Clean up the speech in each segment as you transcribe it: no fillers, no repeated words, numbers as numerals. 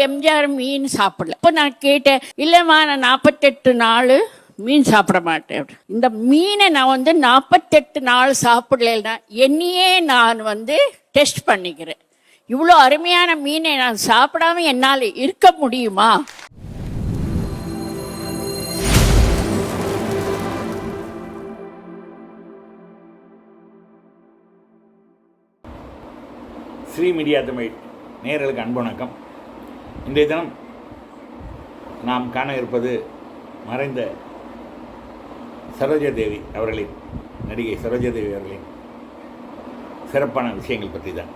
எம்ஜிஆர் மீன் சாப்பிடல. இப்போ நான் கேட்டேன், இல்லைம்மா நான் 48 நாள் மீன் சாப்பிட மாட்டேன். இந்த மீனை நான் 48 நாள் சாப்பிடலைன்னா என்னையே நான் டெஸ்ட் பண்ணிக்கிறேன். இவ்வளோ அருமையான மீனை நான் சாப்பிடாம என்னால் இருக்க முடியுமா? ஸ்ரீ மீடியா தமிழ் நேயர்களுக்கு அன்பு வணக்கம். இன்றைய தினம் நாம் காண இருப்பது மறைந்த சரோஜாதேவி அவர்களின், நடிகை சரோஜாதேவி அவர்களின் சிறப்பான விஷயங்கள் பற்றி தான்.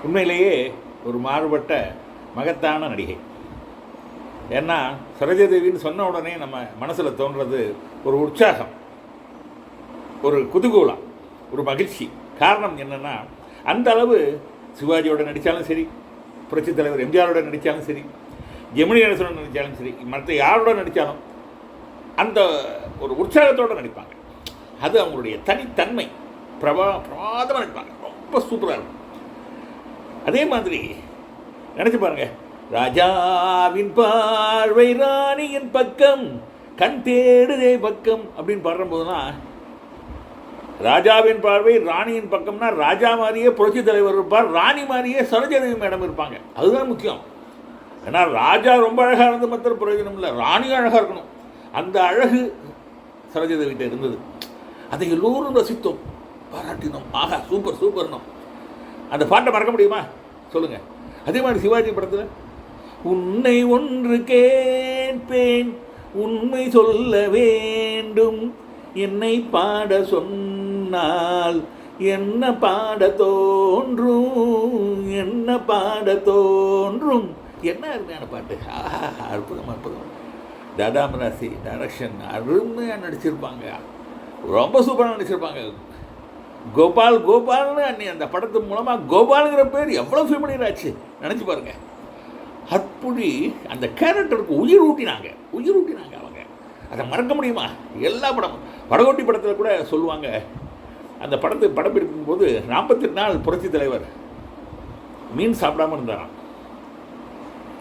உண்மையிலேயே ஒரு மாறுபட்ட மகத்தான நடிகை. ஏன்னா சரோஜாதேவின்னு சொன்ன உடனே நம்ம மனசில் தோன்றது ஒரு உற்சாகம், ஒரு குதூகூலம், ஒரு மகிழ்ச்சி. காரணம் என்னென்னா, அந்த அளவு சிவாஜியோட நடித்தாலும் சரி, புரட்சித் தலைவர் எம்ஜிஆரோட நடித்தாலும் சரி, ஜெமினி கணேசனோட நடித்தாலும் சரி, மற்ற யாரோட நடித்தாலும் அந்த ஒரு உற்சாகத்தோடு நடிப்பாங்க. அது அவங்களுடைய தனித்தன்மை. பிரமாதமாக நடிப்பாங்க, ரொம்ப சூப்பராக இருக்கும். அதே மாதிரி நினச்சி பாருங்கள், ராஜாவின் பார்வை ராணியின் பக்கம், கண் தேடுதே பக்கம் அப்படின்னு பாடும்போதுனா, ராஜாவின் பார்வை ராணியின் பக்கம்னா ராஜா மாதிரியே புரட்சி தலைவர் இருப்பார், ராணி மாதிரியே சரோஜாதேவி மேடம் இருப்பாங்க. அதுதான் முக்கியம். ஏன்னா ராஜா ரொம்ப அழகாக இருந்து மாத்திரம் பிரயோஜனம் இல்லை, ராணியும் அழகாக இருக்கணும். அந்த அழகு சரோஜாதேவிகிட்ட இருந்தது. அதை எல்லோரும் ரசித்தோம், பாராட்டினோம். ஆஹா, சூப்பர் சூப்பர்னோம். அந்த பாட்டை மறக்க முடியுமா சொல்லுங்கள்? அதே மாதிரி சிவாஜி படத்தில் உன்னை ஒன்று கேட்பேன், உண்மை சொல்ல வேண்டும், என்னை பாட சொன்னால் என்ன பாட தோன்றும், என்ன பாட தோன்றும். என்ன அருமையான பாட்டு! அற்புதம் அற்புதம். தாதாமராசி டைரக்ஷன், அருமையாக நடிச்சிருப்பாங்க, ரொம்ப சூப்பராக நடிச்சிருப்பாங்க. கோபால் கோபால்னு அன்னை அந்த படத்து மூலமாக கோபாலுங்கிற பேர் எவ்வளோ ஃபெமிலியர் ஆச்சு நினச்சி பாருங்க. அப்படி அந்த கேரக்டருக்கு உயிர் ஊட்டினாங்க அவங்க. அதை மறக்க முடியுமா? எல்லா படமும், படகோட்டி படத்தில் கூட சொல்லுவாங்க, அந்த படப்பிடிக்கும் போது 48 நாள் புரட்சி தலைவர் மீன் சாப்பிடாமல் இருந்தாராம்.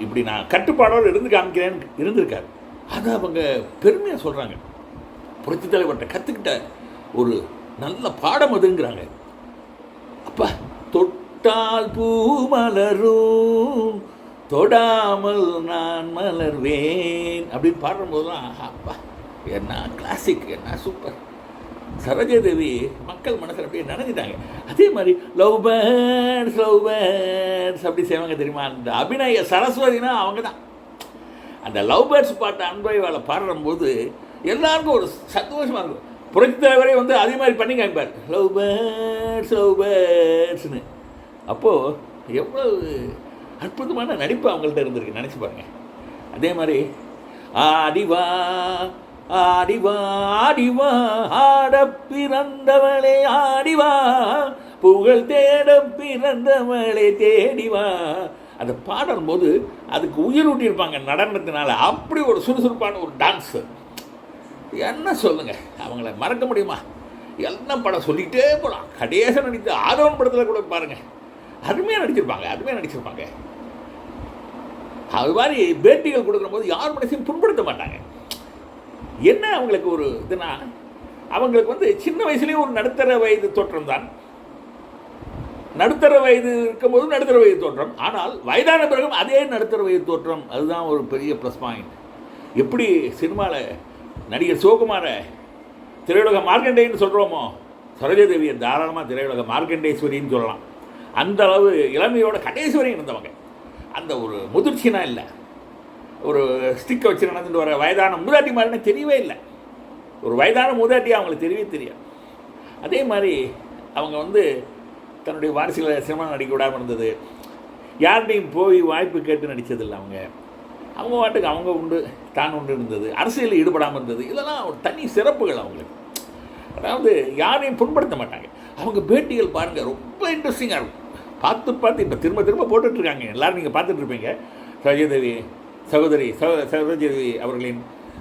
இப்படி நான் கட்டுப்பாடோடு இருந்து காமிக்கிறேன்னு இருந்திருக்காரு. அதை அவங்க பெருமையாக சொல்கிறாங்க. புரட்சி தலைவர்கிட்ட கற்றுக்கிட்ட ஒரு நல்ல பாடம் அதுங்கிறாங்க. அப்பா, தொட்டால் பூ மலரும், தொடாமல் நான் மலர்வேன் அப்படின்னு பாடும்போது தான், அப்பா என்ன கிளாசிக், என்ன சூப்பர். சரோஜாதேவி மக்கள் மனசில் அப்படியே நினைஞ்சிட்டாங்க. அதே மாதிரி லவ் பேர்ட்ஸ் அப்படி செய்வாங்க தெரியுமா? அந்த அபிநய சரஸ்வதினா அவங்க தான். அந்த லவ் பேர்ட்ஸ் பாட்டு அன்பை வேலை பாடும்போது எல்லாருக்கும் ஒரு சந்தோஷமாக இருக்கும். புரட்சி தலைவரே அதே மாதிரி பண்ணி காமிப்பார், லவ் பேர்ட்ஸ்னு. அப்போது எவ்வளவு அற்புதமான நடிப்பு அவங்கள்ட்ட இருந்திருக்கு, நினச்சி பாருங்கள். அதே மாதிரி ஆடிவா ஆடிவா ஆடிவா, ஆட பிறந்தவளே ஆடிவா, புகழ் தேட பிறந்தவளே தேடிவா. அதை பாடும்போது அதுக்கு உயிர் ஊட்டியிருப்பாங்க நடனத்தினால. அப்படி ஒரு சுறுசுறுப்பான ஒரு டான்ஸு. என்ன சொல்லுங்கள், அவங்கள மறக்க முடியுமா? என்ன படம் சொல்லிகிட்டே போகலாம். கடைசியாக நடித்த ஆதவன் படத்தில் கூட பாருங்கள், அருமையாக நடிச்சிருப்பாங்க. அது மாதிரி பேட்டிகள் கொடுக்குற போது யார் மனசையும் புண்படுத்த மாட்டாங்க. என்ன அவங்களுக்கு ஒரு இதுனா, அவங்களுக்கு சின்ன வயசுலேயும் ஒரு நடுத்தர வயது தோற்றம் தான். நடுத்தர வயது இருக்கும்போது நடுத்தர வயது தோற்றம், ஆனால் வயதான பிறகும் அதே நடுத்தர வயது தோற்றம். அதுதான் ஒரு பெரிய ப்ளஸ் பாயிண்ட். எப்படி சினிமாவில் நடிகர் சிவகுமாரை திரையுலக மார்க்கண்டேன்னு சொல்கிறோமோ, சரோஜாதேவியை தாராளமாக திரையுலக மார்க்கண்டேஸ்வரின்னு சொல்லலாம். அந்த அளவு இளமையோட கடைசி வரையும் இருந்தவங்க. அந்த ஒரு முதிர்ச்சினா இல்லை, ஒரு ஸ்டிக்கை வச்சு நடந்துட்டு வர வயதான மூதாட்டி மாதிரினா தெரியவே இல்லை. ஒரு வயதான மூதாட்டி அவங்களுக்கு தெரியவே தெரியாது. அதே மாதிரி அவங்க தன்னுடைய வாரிசுகளை சினிமா நடிக்க விடாமல் இருந்தது. யார்கிட்டையும் போய் வாய்ப்பு கேட்டு நடித்ததில்லை. அவங்க வாட்டுக்கு அவங்க உண்டு தான் உண்டு இருந்தது. அரசியலில் ஈடுபடாமல் இருந்தது. இதெல்லாம் ஒரு தனி சிறப்புகள் அவங்களுக்கு. அதாவது யாரையும் புண்படுத்த மாட்டாங்க. அவங்க பேட்டிகள் பாருங்கள், ரொம்ப இன்ட்ரெஸ்டிங்காக இருக்கும். பார்த்து இப்போ திரும்ப போட்டுட்ருக்காங்க. எல்லோரும் நீங்கள் பார்த்துட்ருப்பீங்க. சரோஜாதேவி அவர்களின்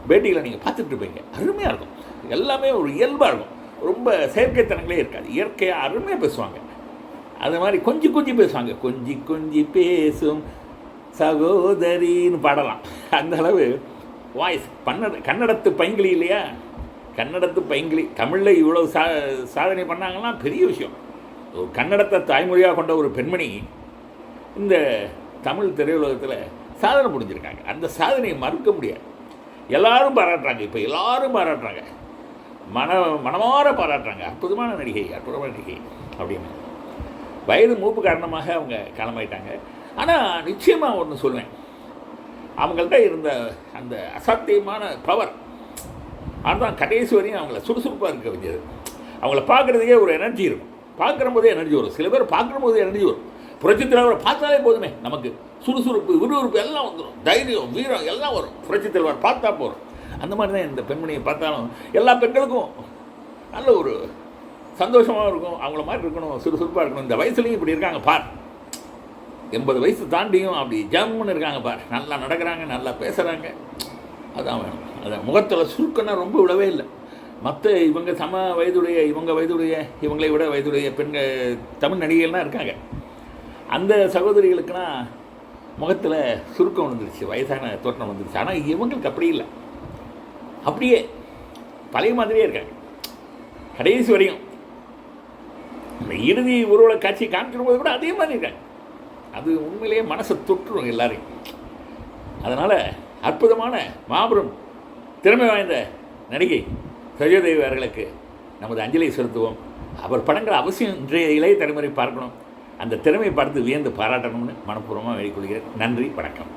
பேட்டிகளை நீங்கள் பார்த்துட்ருப்பீங்க. அருமையாக இருக்கும். எல்லாமே ஒரு இயல்பாக இருக்கும். ரொம்ப செயற்கைத்தனங்களே இருக்காது. இயற்கையாக அருமையாக பேசுவாங்க. அது மாதிரி கொஞ்சி பேசுவாங்க. கொஞ்சி பேசும் சகோதரின்னு பாடலாம். அந்த அளவு வாய்ஸ். கன்னடத்து பைங்கிளி இல்லையா, கன்னடத்து பைங்கிளி. தமிழில் இவ்வளோ சாதனை பண்ணாங்கன்னா பெரிய விஷயம். கன்னடத்தை தாய்மொழியாக கொண்ட ஒரு பெண்மணி இந்த தமிழ் திரையுலகத்தில் சாதனை புரிஞ்சிருக்காங்க. அந்த சாதனையை மறுக்க முடியாது. எல்லாரும் பாராட்டுறாங்க. இப்போ எல்லாரும் பாராட்டுறாங்க, மனமாற பாராட்டுறாங்க. அற்புதமான நடிகை, அற்புதமான நடிகை அப்படின்னு. வயது மூப்பு காரணமாக அவங்க காலமாயிட்டாங்க. ஆனால் நிச்சயமாக ஒன்று சொல்லுவேன், அவங்கள்ட்ட இருந்த அந்த அசாத்தியமான பவர் அதுதான் கடைசி வரையும் அவங்கள சுறுசுறுப்பாக இருக்க வச்சது. அவங்கள பார்க்குறதுக்கே ஒரு எனர்ஜி இருக்கும். பார்க்குற போதே எனர்ஜி வரும். சில பேர் பார்க்குற போதே எனர்ஜி வரும். புரட்சித் தலைவரை பார்த்தாலே போதுமே, நமக்கு சுறுசுறுப்பு, விறுவிறுப்பு எல்லாம் வந்துடும். தைரியம், வீரம் எல்லாம் வரும். புரட்சித் தலைவர் பார்த்தா போகிறோம். அந்த மாதிரி தான் இந்த பெண்மணியை பார்த்தாலும் எல்லா பெண்களுக்கும் நல்ல ஒரு சந்தோஷமாக இருக்கும். அவங்கள மாதிரி இருக்கணும், சுறுசுறுப்பாக இருக்கணும். இந்த வயசுலையும் இப்படி இருக்காங்க பார். 80 வயசு தாண்டியும் அப்படி ஜம்முன்னு இருக்காங்க பார். நல்லா நடக்கிறாங்க, நல்லா பேசுகிறாங்க. அதான் வேணும். அதான் முகத்தில் சுருக்கன்னா ரொம்ப விடவே இல்லை. மற்ற இவங்க சம வயதுடைய, இவங்களை விட வயதுடைய பெண்கள் தமிழ் நடிகைகள்லாம் இருக்காங்க. அந்த சகோதரிகளுக்குன்னா முகத்தில் சுருக்கம் வந்துருச்சு, வயசான தோற்றம் வந்துருச்சு. ஆனால் இவங்களுக்கு அப்படி இல்லை, அப்படியே பழைய மாதிரியே இருக்காங்க கடைசி வரையும். இந்த இறுதி ஊர்வல காட்சி காமிக்கும் போது கூட அதே மாதிரி இருக்காங்க. அது உண்மையிலேயே மனசை தொற்றுரும் எல்லாரையும். அதனால் அற்புதமான மாபெரும் திறமை வாய்ந்த நடிகை சரோஜாதேவி அவர்களுக்கு நமது அஞ்சலி செலுத்துவோம். அவர் படங்கள் அவசியம் இன்றைய இளைய தலைமுறை பார்க்கணும். அந்த திறமையை பார்த்து வியந்து பாராட்டணும்னு மனப்பூர்வமாக வேண்டிக் கொள்கிறேன். நன்றி, வணக்கம்.